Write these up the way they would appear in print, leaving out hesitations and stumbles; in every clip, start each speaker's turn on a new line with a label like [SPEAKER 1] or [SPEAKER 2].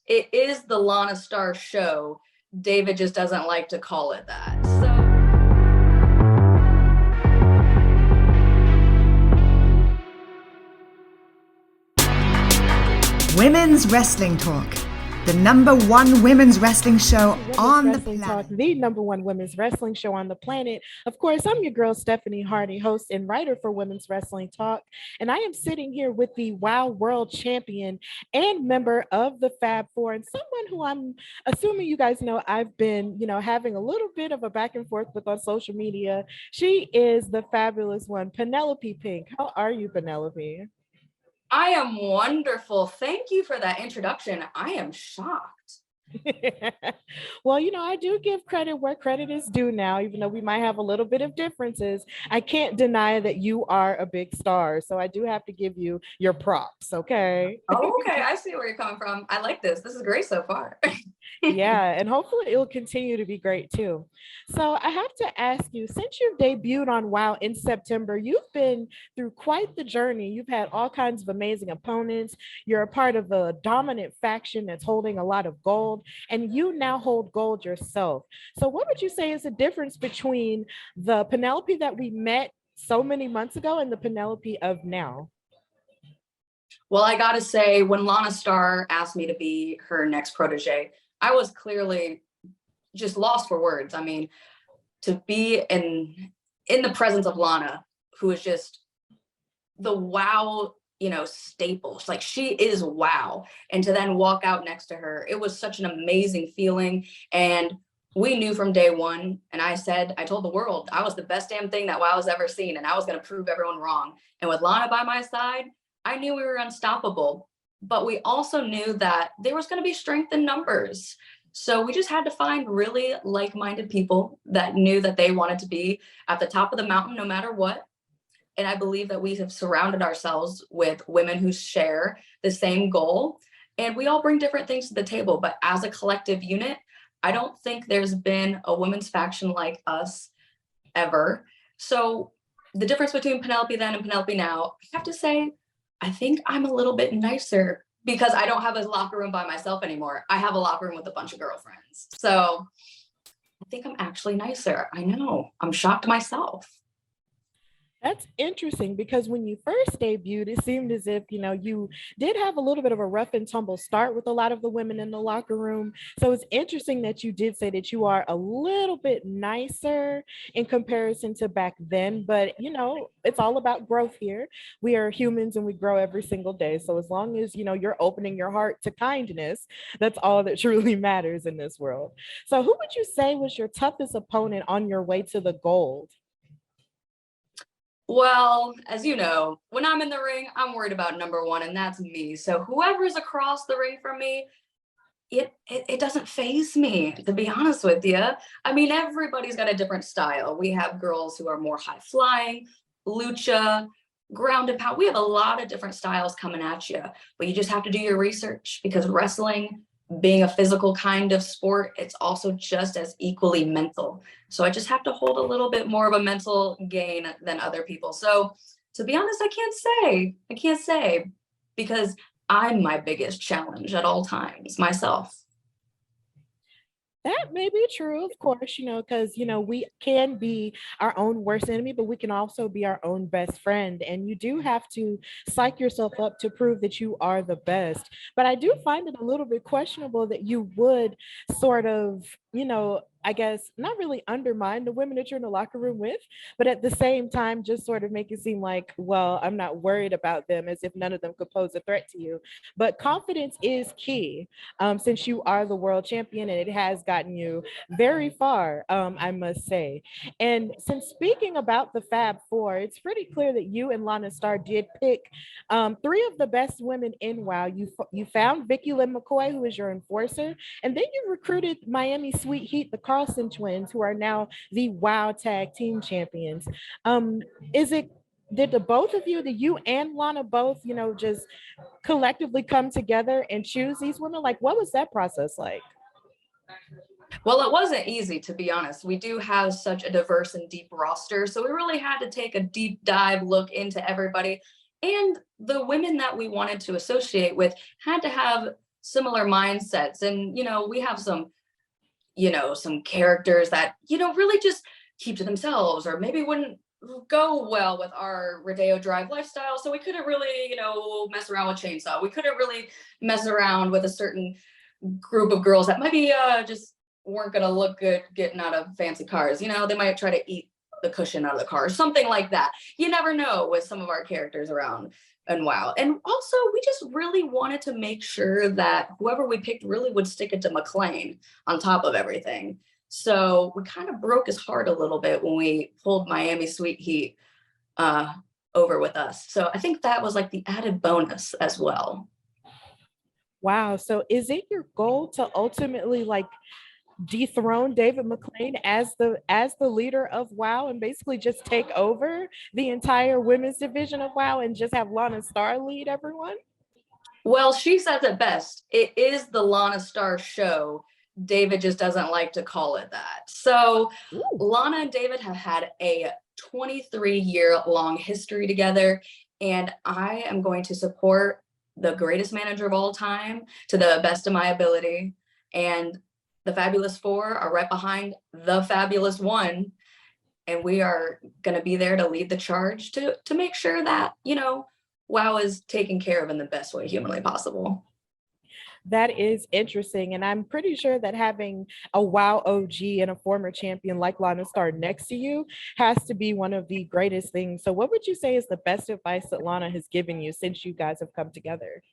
[SPEAKER 1] it is the Lana Starr show. David just doesn't like to call it that. So
[SPEAKER 2] Women's Wrestling Talk, the number one women's wrestling show on the planet.
[SPEAKER 3] Talk, the number one women's wrestling show on the planet. Of course, I'm your girl, Stephanie Hardy, host and writer for Women's Wrestling Talk. And I am sitting here with the WOW World Champion and member of the Fab Four, and someone who I'm assuming you guys know I've been, having a little bit of a back and forth with on social media. She is the fabulous one, Penelope Pink. How are you, Penelope?
[SPEAKER 1] I am wonderful. Thank you for that introduction. I am shocked.
[SPEAKER 3] Well, I do give credit where credit is due now, even though we might have a little bit of differences. I can't deny that you are a big star. So I do have to give you your props. Okay.
[SPEAKER 1] Okay. I see where you're coming from. I like this. This is great so far.
[SPEAKER 3] Yeah. And hopefully it'll continue to be great too. So I have to ask you, since you've debuted on WOW in September, you've been through quite the journey. You've had all kinds of amazing opponents. You're a part of a dominant faction that's holding a lot of gold, and you now hold gold yourself. So what would you say is the difference between the Penelope that we met so many months ago and the Penelope of now?
[SPEAKER 1] Well, I got to say, when Lana Starr asked me to be her next protege, I was clearly just lost for words. I mean, to be in the presence of Lana, who is just the WOW, staples, like she is WOW. And to then walk out next to her, it was such an amazing feeling. And we knew from day one, and I told the world I was the best damn thing that WOW has ever seen, and I was going to prove everyone wrong. And with Lana by my side, I knew we were unstoppable. But we also knew that there was going to be strength in numbers. So we just had to find really like-minded people that knew that they wanted to be at the top of the mountain no matter what. And I believe that we have surrounded ourselves with women who share the same goal. And we all bring different things to the table. But as a collective unit, I don't think there's been a women's faction like us ever. So the difference between Penelope then and Penelope now, I have to say, I think I'm a little bit nicer because I don't have a locker room by myself anymore. I have a locker room with a bunch of girlfriends. So I think I'm actually nicer. I know. I'm shocked myself.
[SPEAKER 3] That's interesting because when you first debuted, it seemed as if, you did have a little bit of a rough and tumble start with a lot of the women in the locker room. So it's interesting that you did say that you are a little bit nicer in comparison to back then. But, it's all about growth here. We are humans and we grow every single day. So as long as, you're opening your heart to kindness, that's all that truly matters in this world. So who would you say was your toughest opponent on your way to the gold?
[SPEAKER 1] Well, as you know, when I'm in the ring, I'm worried about number one, and that's me. So whoever's across the ring from me, it doesn't faze me, to be honest with you. I mean, everybody's got a different style. We have girls who are more high flying, lucha, ground and pound. We have a lot of different styles coming at you, but you just have to do your research because wrestling, being a physical kind of sport, it's also just as equally mental. So I just have to hold a little bit more of a mental gain than other people. So to be honest, I can't say because I'm my biggest challenge at all times myself.
[SPEAKER 3] That may be true, of course, because, we can be our own worst enemy, but we can also be our own best friend. And you do have to psych yourself up to prove that you are the best. But I do find it a little bit questionable that you would sort of, I guess, not really undermine the women that you're in the locker room with, but at the same time, just sort of make it seem like, well, I'm not worried about them, as if none of them could pose a threat to you. But confidence is key, since you are the world champion, and it has gotten you very far, I must say. And since speaking about the Fab Four, it's pretty clear that you and Lana Starr did pick three of the best women in WOW. You found Vicky Lynn McCoy, who is your enforcer, and then you recruited Miami Sweet Heat, the Carlson twins, who are now the WOW Tag Team Champions. Did the both of you, you and Lana both, just collectively come together and choose these women? Like, what was that process like?
[SPEAKER 1] Well, it wasn't easy, to be honest. We do have such a diverse and deep roster, so we really had to take a deep dive look into everybody. And the women that we wanted to associate with had to have similar mindsets. And, we have some, some characters that, really just keep to themselves, or maybe wouldn't go well with our Rodeo Drive lifestyle. So we couldn't really, mess around with Chainsaw. We couldn't really mess around with a certain group of girls that maybe just weren't going to look good getting out of fancy cars. They might try to eat the cushion out of the car, something like that. You never know with some of our characters around and WoW. And also, we just really wanted to make sure that whoever we picked really would stick it to McLean on top of everything. So we kind of broke his heart a little bit when we pulled Miami Sweet Heat over with us. So I think that was like the added bonus as well.
[SPEAKER 3] Wow. So is it your goal to ultimately like dethrone David McLean as the leader of WoW and basically just take over the entire women's division of WoW and just have Lana Starr lead everyone?
[SPEAKER 1] Well, she says it best. It is the Lana Starr show. David just doesn't like to call it that. So
[SPEAKER 3] Ooh.
[SPEAKER 1] Lana and David have had a 23-year-long history together, and I am going to support the greatest manager of all time to the best of my ability. And the Fabulous Four are right behind the Fabulous One. And we are going to be there to lead the charge to make sure that, WoW is taken care of in the best way humanly possible.
[SPEAKER 3] That is interesting. And I'm pretty sure that having a WoW OG and a former champion like Lana Starr next to you has to be one of the greatest things. So what would you say is the best advice that Lana has given you since you guys have come together?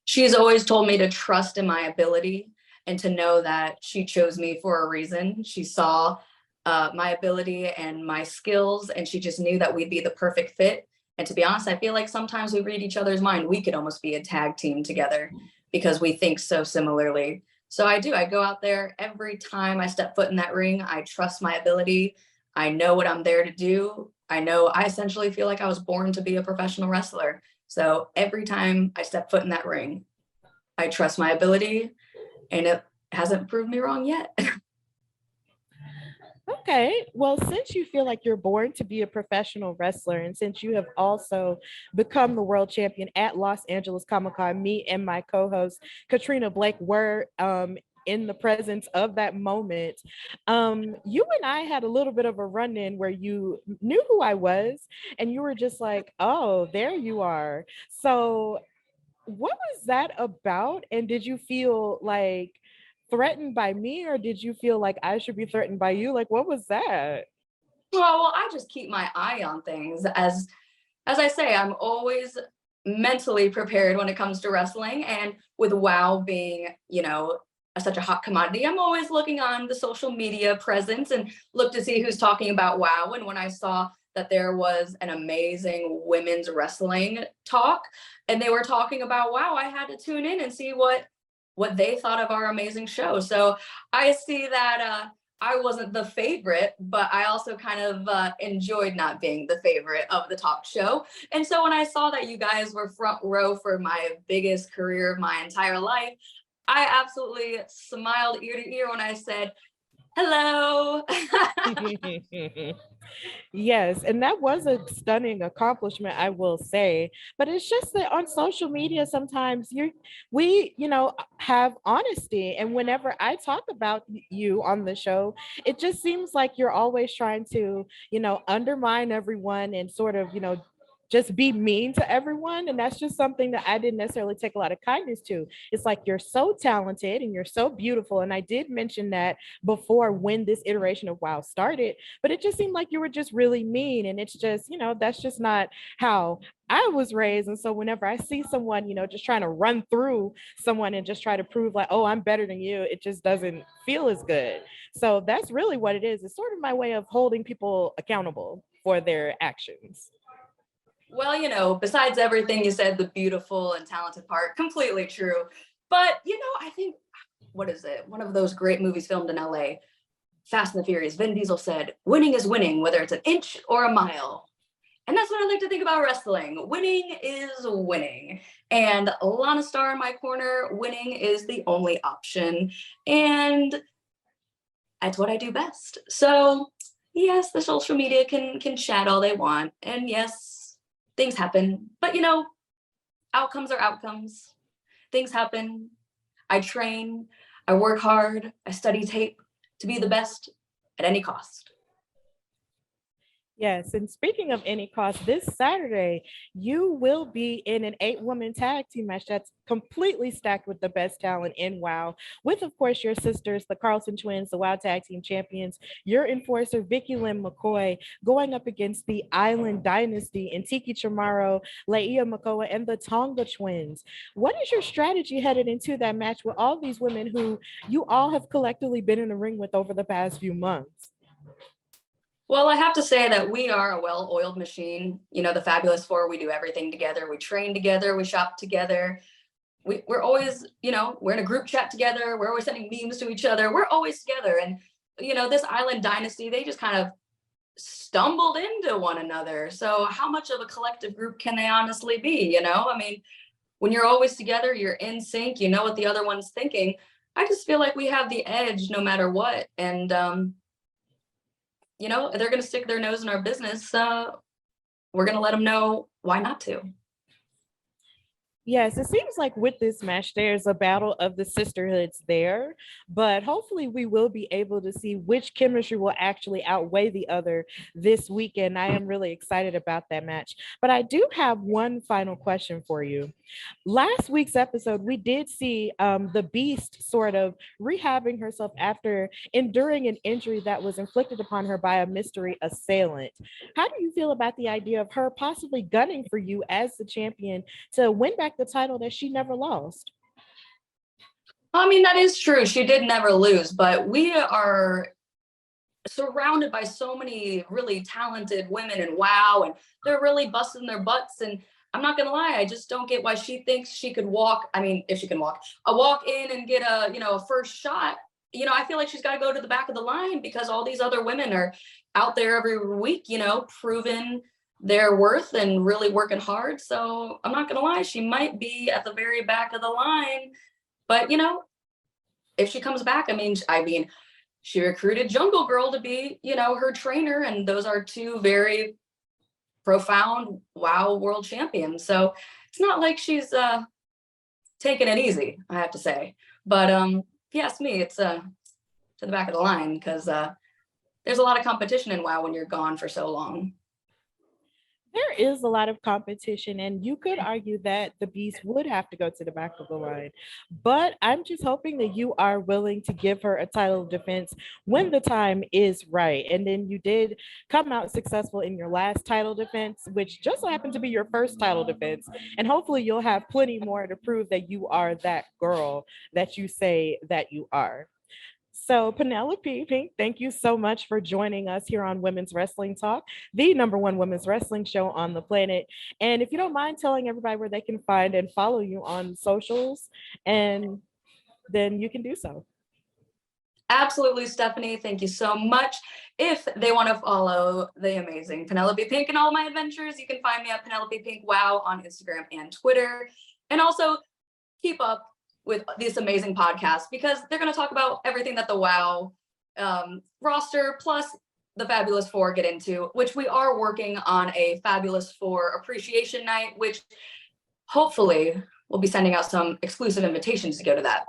[SPEAKER 1] She's always told me to trust in my ability and to know that she chose me for a reason. She saw my ability and my skills, and she just knew that we'd be the perfect fit. And to be honest, I feel like sometimes we read each other's mind. We could almost be a tag team together because we think so similarly. So I go out there every time I step foot in that ring. I trust my ability. I know what I'm there to do. I essentially feel like I was born to be a professional wrestler. So every time I step foot in that ring, I trust my ability, and it hasn't proved me wrong yet.
[SPEAKER 3] Okay, well, since you feel like you're born to be a professional wrestler, and since you have also become the world champion at Los Angeles Comic-Con, me and my co-host Katrina Blake were in the presence of that moment. You and I had a little bit of a run-in where you knew who I was, and you were just like, "Oh, there you are." So, what was that about? And did you feel like threatened by me, or did you feel like I should be threatened by you? Like, what was that?
[SPEAKER 1] Well, I just keep my eye on things. As I say, I'm always mentally prepared when it comes to wrestling. And with WoW being, such a hot commodity, I'm always looking on the social media presence and look to see who's talking about WoW. And when I saw that there was an amazing women's wrestling talk and they were talking about WoW, I had to tune in and see what they thought of our amazing show. So I see that I wasn't the favorite, but I also kind of enjoyed not being the favorite of the talk show. And so when I saw that you guys were front row for my biggest career of my entire life, I absolutely smiled ear to ear when I said, hello.
[SPEAKER 3] Yes, and that was a stunning accomplishment, I will say. But it's just that on social media, sometimes we have honesty. And whenever I talk about you on the show, it just seems like you're always trying to, undermine everyone and sort of, just be mean to everyone. And that's just something that I didn't necessarily take a lot of kindness to. It's like you're so talented and you're so beautiful. And I did mention that before when this iteration of WoW started, but it just seemed like you were just really mean. And it's just, that's just not how I was raised. And so whenever I see someone, just trying to run through someone and just try to prove like, oh, I'm better than you, it just doesn't feel as good. So that's really what it is. It's sort of my way of holding people accountable for their actions.
[SPEAKER 1] Well, besides everything you said, the beautiful and talented part, completely true. But, I think, what is it? One of those great movies filmed in LA, Fast and the Furious, Vin Diesel said, winning is winning, whether it's an inch or a mile. And that's what I like to think about wrestling. Winning is winning. And Lana Starr in my corner, winning is the only option. And that's what I do best. So, yes, the social media can chat all they want. And yes, things happen, but outcomes are outcomes. things happen. I train, I work hard, I study tape to be the best at any cost.
[SPEAKER 3] Yes, and speaking of any cost, this Saturday you will be in an 8-woman tag team match that's completely stacked with the best talent in WoW, with of course your sisters, the Carlson twins, the WoW tag team champions, your enforcer Vicky Lynn McCoy, going up against the Island Dynasty and Tiki Chamorro, Leia Makoa, and the Tonga twins. What is your strategy headed into that match with all these women who you all have collectively been in the ring with over the past few months?
[SPEAKER 1] Well, I have to say that we are a well-oiled machine. You know, the Fabulous Four, we do everything together. We train together, we shop together. We're always, you know, we're in a group chat together. We're always sending memes to each other. We're always together. And, you know, this Island Dynasty, they just kind of stumbled into one another. So how much of a collective group can they honestly be? You know, I mean, when you're always together, you're in sync, you know what the other one's thinking. I just feel like we have the edge no matter what. And, you know, they're going to stick their nose in our business. We're going to let them know why not to.
[SPEAKER 3] Yes, it seems like with this match, there's a battle of the sisterhoods there, but hopefully we will be able to see which chemistry will actually outweigh the other this weekend. I am really excited about that match, but I do have one final question for you. Last week's episode, we did see the Beast sort of rehabbing herself after enduring an injury that was inflicted upon her by a mystery assailant. How do you feel about the idea of her possibly gunning for you as the champion to win back the title that she never lost?
[SPEAKER 1] I mean, that is true. She did never lose, but we are surrounded by so many really talented women in WoW, and they're really busting their butts. And I'm not gonna lie, I just don't get why she thinks she could walk. I mean, if she can walk, walk in and get a, you know, a first shot. You know, I feel like she's got to go to the back of the line because all these other women are out there every week, you know, proving their worth and really working hard. So I'm not gonna lie, she might be at the very back of the line, but you know, if she comes back, I mean, she recruited Jungle Girl to be, you know, her trainer, and those are two very profound WoW world champions. So it's not like she's taking it easy, I have to say. But if you ask me, it's to the back of the line because there's a lot of competition in WoW when you're gone for so long.
[SPEAKER 3] There is a lot of competition, and you could argue that the Beast would have to go to the back of the line. But I'm just hoping that you are willing to give her a title of defense when the time is right. And then you did come out successful in your last title defense, which just so happened to be your first title defense. And hopefully you'll have plenty more to prove that you are that girl that you say that you are. So Penelope Pink, thank you so much for joining us here on Women's Wrestling Talk, the #1 women's wrestling show on the planet. And if you don't mind telling everybody where they can find and follow you on socials, and then you can do so.
[SPEAKER 1] Absolutely, Stephanie. Thank you so much. If they want to follow the amazing Penelope Pink and all my adventures, you can find me at Penelope Pink WoW on Instagram and Twitter. And also keep up with this amazing podcast because they're going to talk about everything that the WoW roster plus the Fabulous Four get into, which we are working on a Fabulous Four appreciation night, which hopefully we'll be sending out some exclusive invitations to go to that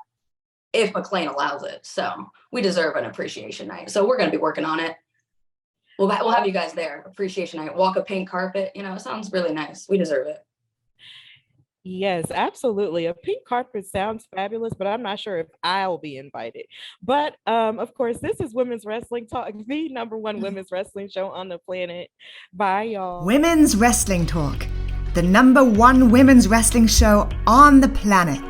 [SPEAKER 1] if McLean allows it. So we deserve an appreciation night. So we're going to be working on it. We'll have you guys there. Appreciation night, walk a pink carpet. You know, it sounds really nice. We deserve it.
[SPEAKER 3] Yes, absolutely. A pink carpet sounds fabulous, but I'm not sure if I'll be invited. But of course, this is Women's Wrestling Talk, the #1 women's wrestling show on the planet. Bye, y'all.
[SPEAKER 2] Women's Wrestling Talk, the #1 women's wrestling show on the planet.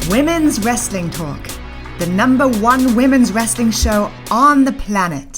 [SPEAKER 2] Women's Wrestling Talk, the #1 women's wrestling show on the planet.